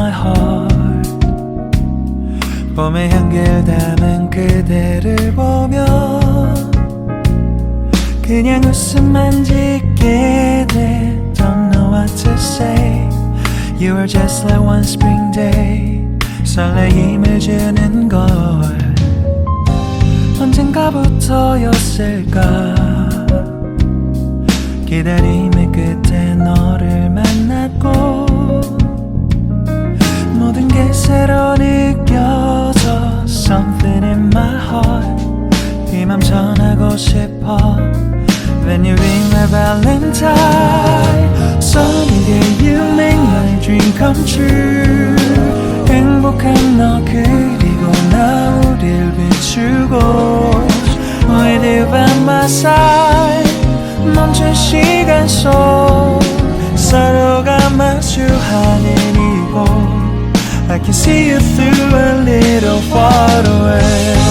my heart. 봄의 향기를 담은 그대를 보며 그냥 웃음만 짓게 돼. Don't know what to say. You were just like one spring day. 설레임을 주는 걸 언젠가부터였을까. 기다림의 끝에 너를 만났고 모든 게 새로 느껴져. Something in my heart. 네 맘 전하고 싶어. When you ring my valentine. Sunny day you make my dream come true. 행복한 너 그리고 나 우릴 비추고 With you by my side. 멈춘 시간 속 서로가 마주하는 이곳 I can see you through a little far away.